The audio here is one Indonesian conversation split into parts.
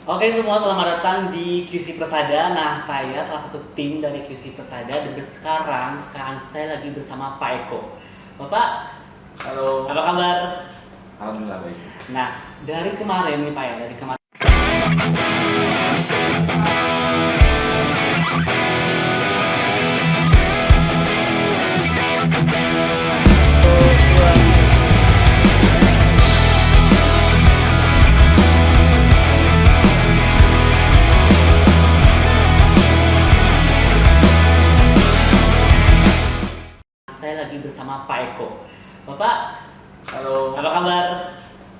Oke semua, selamat datang di QC Persada. Nah, saya salah satu tim dari QC Persada dan sekarang saya lagi bersama Pak Eko. Bapak, Halo. apa kabar? Alhamdulillah baik. Nah, dari kemarin nih Pak ya, dari kemarin saya lagi bersama Pak Eko. Bapak, Halo. apa kabar?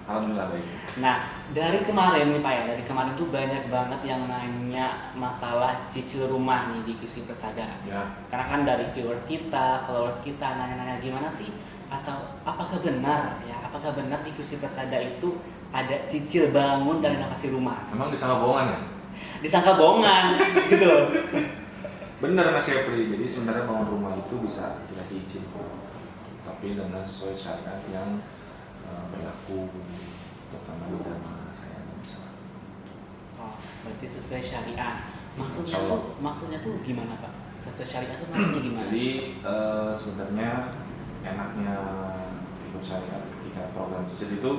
Alhamdulillah baik. Nah, dari kemarin nih Pak ya, dari kemarin tuh banyak banget yang nanya masalah cicil rumah nih di QC Persada. Ya. Karena kan dari viewers kita, followers kita nanya-nanya gimana sih, atau apakah benar ya, apakah benar di QC Persada itu ada cicil bangun dan renovasi rumah? Emang disangka bohongan ya? Disangka bohongan gitu. Bener Mas Yepri. Jadi sebenarnya bangun rumah itu bisa kita cicil, tapi dengan sesuai syariat yang berlaku, terutama di agama saya bisa. Oh, berarti sesuai syariah. Insya Allah. Maksudnya tuh gimana Pak? Sesuai syariah tuh maksudnya gimana? Jadi sebenarnya enaknya ikut syariat ketika program cicil itu,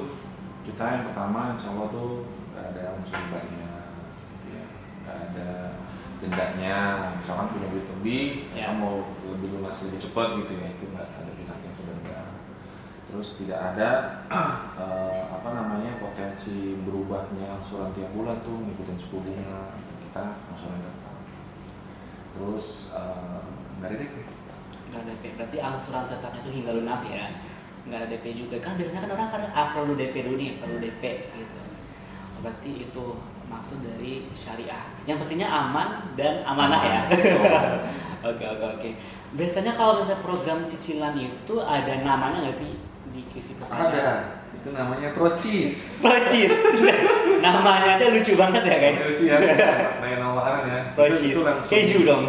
kita yang pertama insya Allah tuh nggak ada unsur ribanya, ya, nggak ada dendanya. Misalkan punya duit lebih, Ya. kita mau lebih lunas lebih cepat gitu ya, itu nggak ada pihaknya itu denda. Terus tidak ada potensi berubahnya angsuran tiap bulan tuh ngikutin suku bunga, kita angsuran tetap. Terus nggak ada DP. Nggak ada DP, berarti angsuran tetapnya itu hingga lunas ya? Nggak ada DP juga, kan biasanya kan orang perlu DP dulu nih, perlu DP gitu. Berarti itu maksud dari syariah, yang pastinya aman dan amanah ya. Oke. Biasanya kalau misalnya program cicilan itu ada namanya nggak sih di QC Persada? Ada, itu namanya Procis. Procis. Namanya aja lucu banget ya guys. Lucu ya, kayak nama makanan ya. Procis. Itu langsung Keju dong.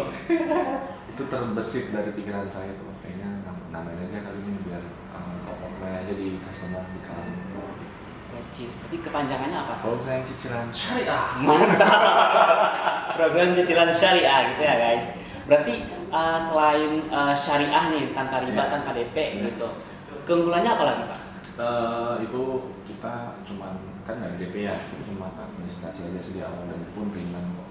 itu terbesit dari pikiran saya tuh, kayaknya namanya aja kali ini biar namanya aja di customer di kalangan. Procis. Berarti kepanjangannya apa? Program cicilan syariah. Mantap. Program cicilan syariah gitu ya guys. Berarti selain syariah nih, tanpa riba, Ya. tanpa DP Ya. gitu. Keunggulannya apa lagi Pak? Itu kita cuman kan nggak ada DP ya, cuma administrasi aja sih di awal dan itu pun ringan kok.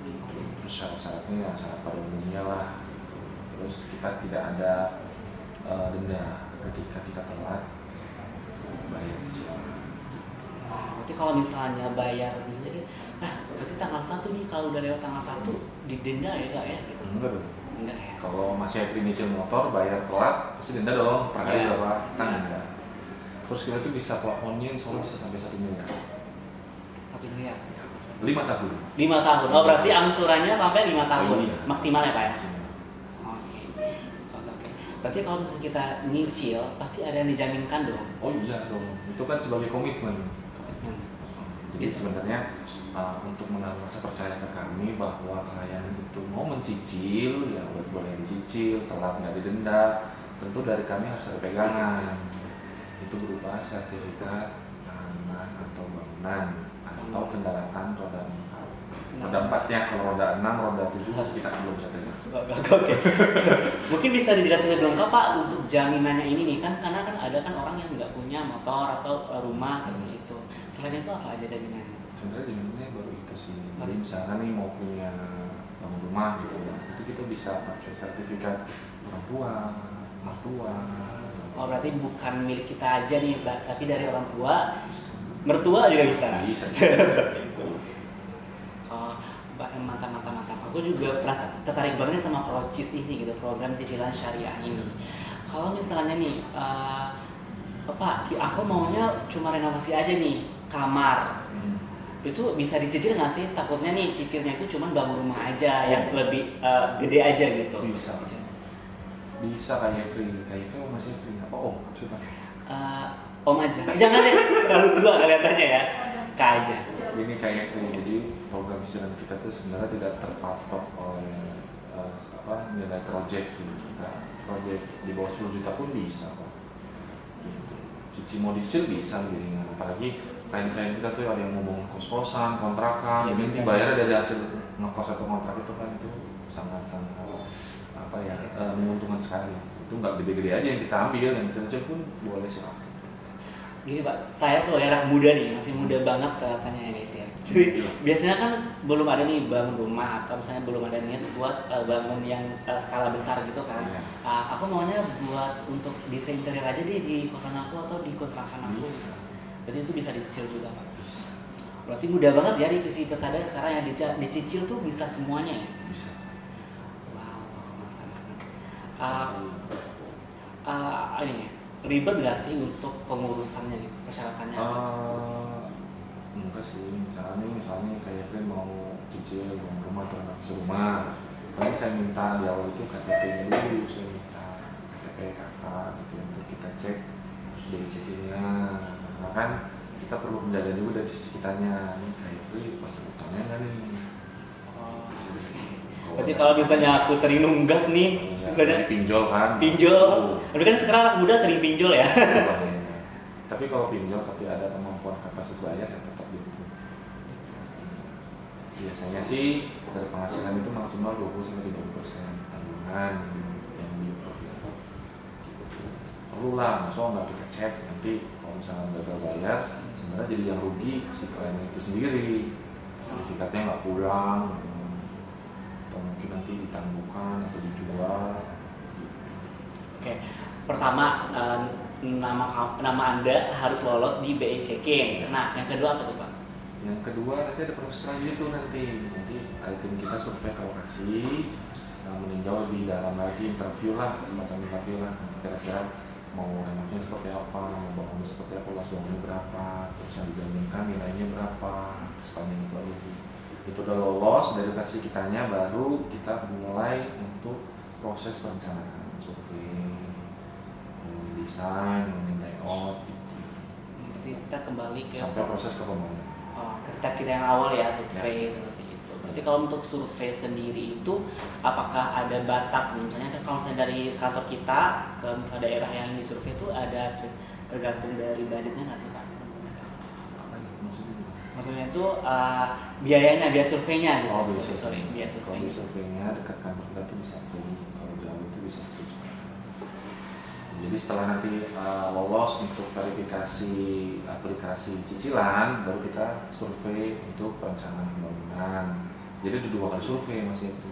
Gitu. Terus syarat-syaratnya ya syarat pada umumnya lah. Gitu. Terus kita tidak ada denda ketika kita telat bayar cicilan. Berarti kalau misalnya bayar misalnya berarti tanggal 1 nih, kalau udah lewat tanggal 1 didenda ya enggak ya gitu? Enggak dong. Enggak ya. Kalau masih nyicil motor bayar telat pasti denda dong. Per kali Ya. berapa? Enggak. Terus kita tuh bisa plafonnya soalnya bisa sampai 1 miliar. 1 miliar. 5 tahun. 5 tahun. Oh, berarti angsurannya sampai 5 tahun. Iya. Maksimal ya Pak ya? Maksimal. Oke. Berarti kalau misalnya kita nyicil pasti ada yang dijaminkan dong. Oh iya dong. Itu kan sebagai komitmen. Jadi sebenarnya untuk menaruh rasa percaya ke kami bahwa kalian itu mau mencicil, ya boleh dicicil, telat nggak didenda. Tentu dari kami harus ada pegangan. Itu berupa sertifikat tanah atau bangunan atau kendaraan roda 4. Roda 4 ya, kalau roda 6, roda 7 kita belum bisa terima. Oke. Mungkin bisa dijelaskan lebih lengkap Pak untuk jaminannya ini nih kan, karena kan ada kan orang yang nggak punya motor atau rumah seperti itu. Selain itu apa aja jaminannya? Sebenarnya jaminannya baru itu sih. Jadi misalkan nih mau punya bangun rumah gitu ya, itu kita bisa pakai sertifikat orang tua, mertua. Oh, berarti bukan milik kita aja nih, tapi dari orang tua, mertua juga bisa. Bisa. Oh, mantap. Aku juga tertarik banget sama Procis ini gitu, program cicilan syariah ini. Kalau misalnya nih, Pak, aku maunya cuma renovasi aja nih kamar. Itu bisa dicicil nggak sih? Takutnya nih cicilnya itu cuma bangun rumah aja yang lebih gede aja gitu. Bisa kayak free masih free apa siapa? Om aja. Jangan deh, terlalu tua kelihatannya ya. Kak aja. Ini kayak free, jadi program cicilan kita tuh sebenarnya tidak terpatok oleh nilai project sih. Kita project di bawah 10 juta pun bisa kok. Gitu. Cici mau dicicil bisa lebih ringan, apalagi klien-klien kita tuh ada yang ngomong kos-kosan, kontrakan, Iya, jadi nanti betul. bayarnya dari hasil ngekos atau kontrak itu kan itu sangat-sangat menguntungkan sekali. Itu nggak gede-gede aja yang kita ambil, yang kecil-kecil pun boleh silakan. Gini Pak, saya sebagai anak muda nih, masih muda banget kelihatannya ya guys ya. Jadi biasanya kan belum ada nih bangun rumah atau misalnya belum ada niat buat bangun yang skala besar gitu kan. Iya. Aku maunya buat untuk desain interior aja deh di kosan aku atau di kontrakan aku. Bisa. Berarti itu bisa dicicil juga Pak. Berarti mudah banget ya di si pesada sekarang yang dicicil tuh bisa semuanya ya. Bisa. Wow, ini ribet gak sih untuk pengurusannya gitu, persyaratannya? Enggak sih, misalnya kayak Efren mau cicil bangun rumah atau anak rumah, paling saya minta di awal itu KTP-nya dulu, saya minta KTP kakak gitu untuk kita cek terus dari cekilnya. Karena kan kita perlu menjaga juga dari sisi kitanya, ini kayak Efren pas utangnya nggak nih. Berarti kalau misalnya aku sering nunggak nih, misalnya pinjol kan? pinjol. Tapi kan sekarang anak muda sering pinjol ya. Tapi kalau pinjol tapi ada kemampuan kapasitas bayar ya tetap gitu. Biasanya sih dari penghasilan itu maksimal 20-30% tabungan yang di profil. Perlu lah, maksudnya nggak kita cek nanti kalau misalnya gagal bayar, sebenarnya jadi yang rugi si klien itu sendiri. Sertifikatnya nggak pulang. Atau mungkin nanti ditangguhkan atau dijual. Oke, pertama nama Anda harus lolos di BI Checking. Nah, yang kedua apa tuh Pak? Yang kedua nanti ada proses lagi itu nanti ada tim kita survei ke lokasi, meninjau lebih dalam lagi interview lah, semacam interview lah. Kira-kira mau renovasinya seperti apa, mau bangunnya seperti apa, luas bangunnya berapa, terus yang dijaminkan nilainya berapa, sepanjang itu aja sih. Itu udah lolos dari versi kitanya, baru kita mulai untuk proses perencanaan survei, desain, layout gitu. Berarti kita kembali ke sampai proses ke pembangunan. ke step kita yang awal ya, survei seperti itu. Berarti kalau untuk survei sendiri itu apakah ada batas nih? Misalnya kan kalau misalnya dari kantor kita ke misalnya daerah yang disurvei itu ada tergantung dari budgetnya nggak sih Pak? Maksudnya itu biayanya, biaya surveinya gitu. Biaya surveinya. Kalau surveinya dekat kantor kita itu bisa free, kalau jauh itu bisa free. Jadi setelah nanti lolos untuk verifikasi aplikasi cicilan, baru kita survei untuk perencanaan pembangunan. Jadi ada 2 kali survei masih itu.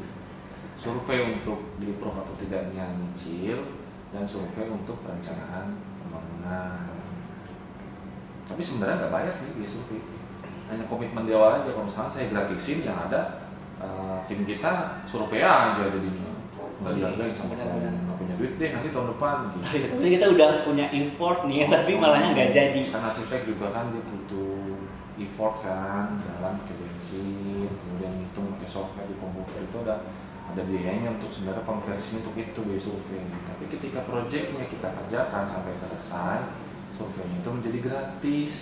Survei untuk di approve atau tidaknya nyicil, dan survei untuk perencanaan pembangunan. Tapi sebenarnya nggak bayar sih di survei. Hanya komitmen di awal aja. Kalau misalnya saya gratisin, yang ada tim kita survei aja jadinya. Nggak dihargain sama klien, nggak punya duit deh nanti tahun depan gitu. Tapi kita udah punya effort nih, tapi malahnya nggak jadi. Kan arsitek juga kan dia butuh effort kan, jalan pakai bensin, kemudian hitung pakai software di komputer, itu ada biayanya untuk sebenarnya konversi untuk itu biaya survei. Tapi ketika proyeknya kita kerjakan sampai selesai, surveinya itu menjadi gratis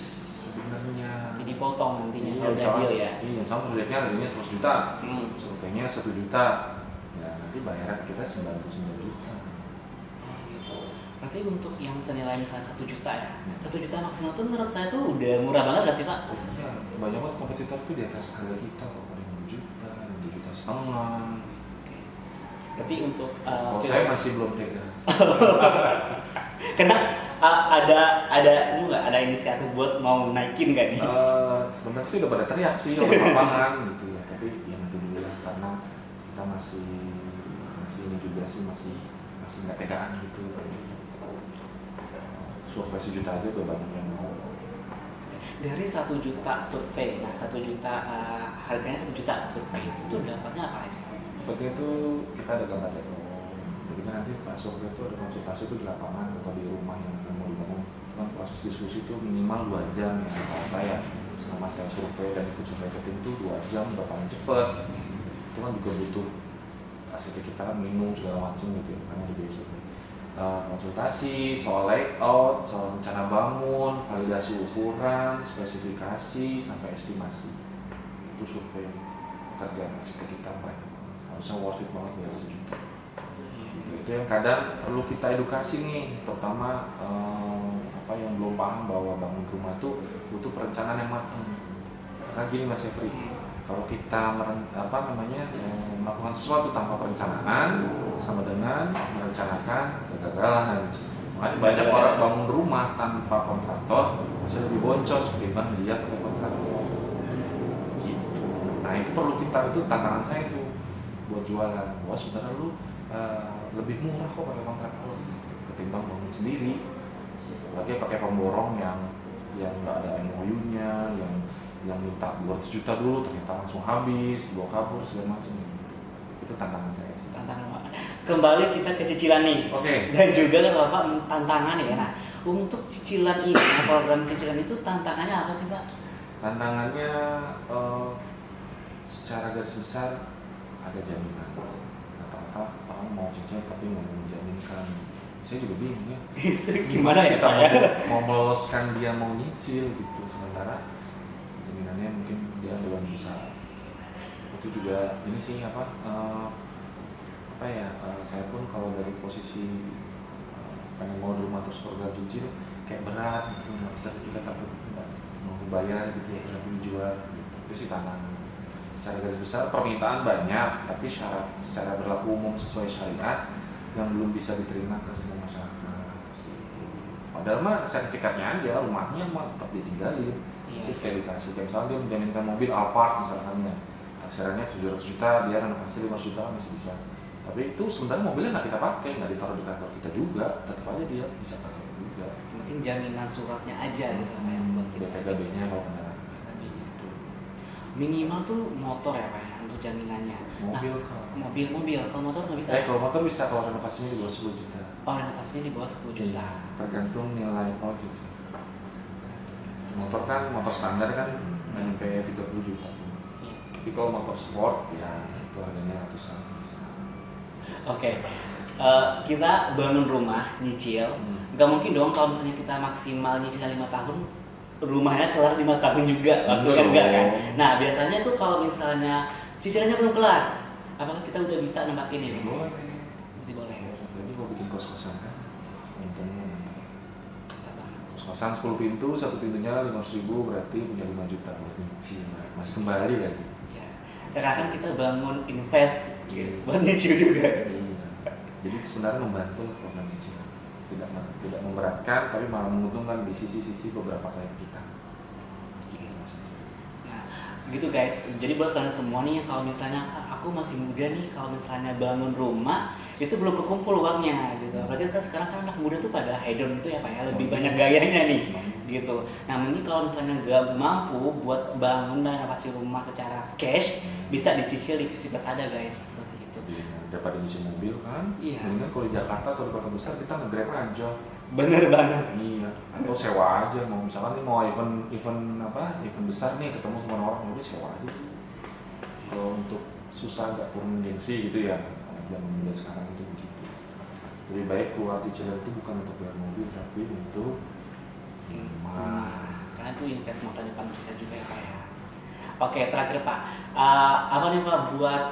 sebenarnya. Jadi potong nantinya Iya, kalau udah deal ya. Iya, misalnya proyeknya harganya 100 juta, surveinya 1 juta. Ya nanti bayaran kita 99 juta. Gitu. Berarti untuk yang senilai misalnya 1 juta ya, 1 juta maksimal tuh menurut saya tuh udah murah banget gak sih Pak? Oh iya, banyak banget kompetitor tuh di atas harga kita, kok ada yang 2 juta, 2 juta setengah. Berarti untuk saya masih belum tega. karena ini nggak ada inisiatif buat mau naikin nggak nih? Sebenarnya sih udah pada teriak sih orang lapangan gitu ya, tapi yang itu dulu lah karena kita masih ini juga sih masih nggak tegaan gitu. Survei 1 juta aja udah banyak yang mau. Dari 1 juta survei, nah 1 juta harganya 1 juta survei itu tuh dapatnya apa aja? Seperti itu kita ada gambar dekor. Jadi kan nanti pas survei itu ada konsultasi itu di lapangan atau di rumah yang akan mau dibangun. Kan proses diskusi itu minimal 2 jam ya apa ya. Selama saya survei dan ikut survei ke tim itu 2 jam udah paling cepet. Itu kan juga butuh arsitek kita kan minum segala macam gitu ya, karena juga survei. Konsultasi soal layout, soal rencana bangun, validasi ukuran, spesifikasi sampai estimasi. Itu survei kerja arsitek kita banyak. Harusnya worth it banget ya 1 juta. Itu yang kadang perlu kita edukasi nih, terutama yang belum paham bahwa bangun rumah tuh butuh perencanaan yang matang. Karena gini Mas Efri, kalau kita melakukan sesuatu tanpa perencanaan sama dengan merencanakan kegagalan. Makanya banyak orang bangun rumah tanpa kontraktor masih lebih boncos ketimbang dia pakai kontraktor. Gitu. Nah itu perlu kita, itu tantangan saya tuh buat jualan. Wah sebenarnya lu lebih murah kok pakai kontraktor ketimbang bangun sendiri. Lagi pakai pemborong yang nggak ada MOU-nya, yang minta 200 juta dulu ternyata langsung habis, bawa kabur segala macam. Itu tantangan saya. Tantangan. Kembali kita ke cicilan nih. Oke. Dan juga kan Bapak tantangan ya. Nah, untuk cicilan ini, program cicilan itu tantangannya apa sih Pak? Tantangannya secara garis besar ada jaminan. Rata-rata orang mau cicil tapi nggak menjaminkan. Saya juga bingung ya. Gimana ya kita Pak ya? mau meloloskan dia mau nyicil gitu, sementara jaminannya mungkin dia belum bisa. Itu juga ini sih saya pun kalau dari posisi pengen mau rumah terus program cicil kayak berat gitu, nggak bisa kita takut nggak mau bayar gitu ya, tidak dijual gitu. Itu sih tantangan. Secara garis besar permintaan banyak, tapi syarat secara berlaku umum sesuai syariat yang belum bisa diterima ke semua masyarakat. Padahal mah sertifikatnya aja, rumahnya mah tetap ditinggalin. Itu kayak dikasih, kayak misalnya dia menjaminkan mobil Alphard misalnya, taksirannya 700 juta, dia renovasi 500 juta masih bisa. Tapi itu sebenarnya mobilnya nggak kita pakai, nggak ditaruh di kantor kita juga, tetap aja dia bisa pakai juga. Mungkin jaminan suratnya aja gitu yang buat kita. BPKB-nya kalau kendaraan. Minimal tuh motor ya Pak ya, untuk jaminannya. Mobil Mobil, kalau motor nggak bisa? Kalau motor bisa, kalau renovasinya di bawah 10 juta. Oh, renovasinya di bawah 10 juta. Tergantung nilai project. Motor kan, motor standar kan sampai 30 juta. Iya. Tapi kalau motor sport ya itu harganya ratusan. Oke. Kita bangun rumah, nyicil. Nggak mungkin dong kalau misalnya kita maksimal nyicilnya 5 tahun, rumahnya kelar 5 tahun juga. Waktu kan enggak kan? Nah, biasanya tuh kalau misalnya cicilannya belum kelar, apakah kita udah bisa nempatin ini? Boleh. Masih boleh. Jadi kalau bikin kos-kosan kan, untungnya kos-kosan 10 pintu, satu pintunya 500.000 berarti punya 5 juta buat nyicil, masih kembali lagi. Ya. Sekarang kita bangun invest buat nyicil juga. Iya. Jadi sebenarnya membantu lah program cicilan, tidak memberatkan, tapi malah menguntungkan di sisi-sisi beberapa klien kita. Gitu guys, jadi buat kalian semua nih kalau misalnya aku masih muda nih, kalau misalnya bangun rumah itu belum kekumpul uangnya gitu. Berarti kan sekarang kan anak muda tuh pada hedon itu ya Pak ya, lebih banyak gayanya nih gitu. Nah ini kalau misalnya nggak mampu buat bangun dan renovasi rumah secara cash, bisa dicicil di Kasada guys, seperti itu. Daripada nyicil mobil kan, Iya. mendingan kalau di Jakarta atau di kota besar kita nge-grab aja. Bener banget. Iya, atau sewa aja, mau misalkan nih mau event besar nih ketemu sama orang, udah sewa aja. Kalau untuk susah nggak kurang gengsi gitu ya, zaman muda sekarang itu begitu. Lebih baik keluar cicilan itu bukan untuk bayar mobil, tapi untuk Karena itu invest masa depan kita juga ya Pak ya. Oke, terakhir Pak, apa nih Pak buat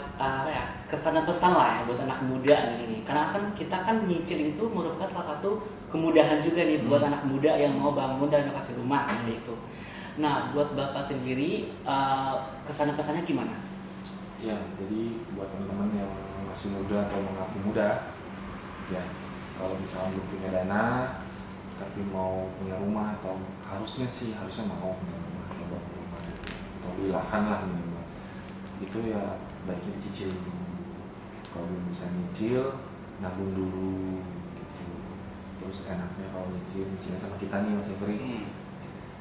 kesan dan pesan lah ya buat anak muda ini. Karena kan kita kan nyicil itu merupakan salah satu kemudahan juga nih buat anak muda yang mau bangun dan renovasi rumah seperti itu. Nah, buat Bapak sendiri kesan dan pesannya gimana? Ya, jadi buat teman-teman yang masih muda atau mengaku muda, ya kalau misalnya belum punya dana, tapi mau punya rumah atau harusnya mau punya rumah atau bangun rumah atau beli lahan lah minimal, itu ya baiknya dicicil dulu. Kalau belum bisa nyicil, nabung dulu gitu. Terus enaknya kalau nyicilnya sama kita nih Mas Efri,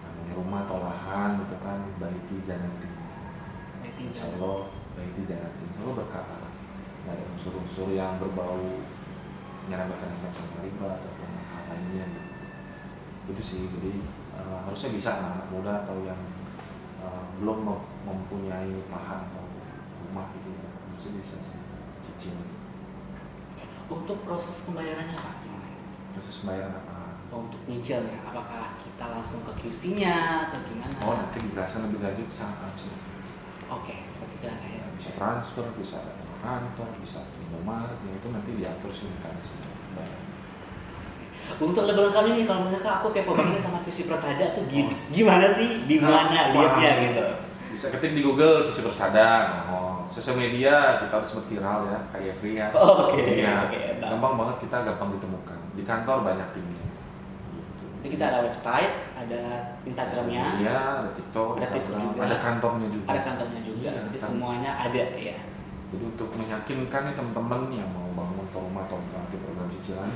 punya rumah atau lahan gitu kan, baiki janati. Insya Allah baiki janati, insya Allah berkah. Nggak ada unsur-unsur yang berbau menyerangkan sama riba ataupun hal lainnya gitu. Itu sih, jadi harusnya bisa anak muda atau yang belum mempunyai lahan atau rumah gitu ya, harusnya bisa cicil. Untuk proses pembayarannya Pak gimana? Proses pembayaran apa? Untuk nyicilnya, apakah kita langsung ke QC-nya atau gimana? Oh, nanti dijelaskan lebih lanjut saat sih. Oke, seperti itu guys. Bisa transfer, bisa kantor, bisa Indomaret, ya itu nanti diatur sih mekanisme bayar. Untuk lebih lengkapnya nih, kalau misalkan aku kepo banget sama Visi Persada tuh gimana sih? Di mana lihatnya gitu? Bisa ketik di Google Visi Persada. Sosial media kita harus sempat viral ya, kayak Free ya. Oke. Iya. Oke. Gampang banget, kita gampang ditemukan. Di kantor banyak timnya. Gitu. Jadi kita ada website, ada Instagramnya, Iya, ada TikTok, ada TikTok Instagram, juga. ada kantornya juga. ada kantornya juga. Iya, Jadi kan. semuanya ada ya. Jadi untuk meyakinkan nih teman-teman yang mau bangun rumah atau nanti program cicilan,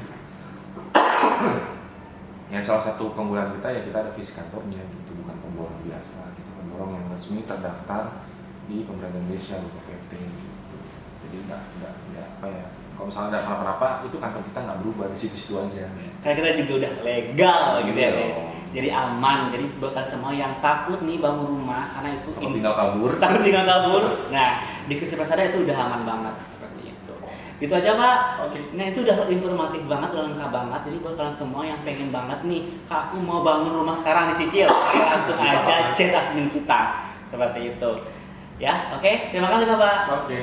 ya salah satu keunggulan kita ya kita ada visi kantornya gitu, bukan pemborong biasa gitu, pemborong yang resmi terdaftar di pemerintah Indonesia BPPT gitu. Jadi nggak apa ya, kalau misalnya ada kenapa-napa itu kantor kita nggak berubah di situ-situ aja. Karena kita juga udah legal gitu ya Iya. guys. Jadi aman. Jadi buat kalian semua yang takut nih bangun rumah karena itu Kalau tinggal kabur. takut tinggal kabur. Nah, di Visi Persada itu udah aman banget seperti itu. Itu aja Pak. Oke. Nah itu udah informatif banget, udah lengkap banget. Jadi buat kalian semua yang pengen banget nih, Kak, aku mau bangun rumah sekarang dicicil, ya langsung aja chat admin kita seperti itu. Ya, oke. Terima kasih Bapak. Oke.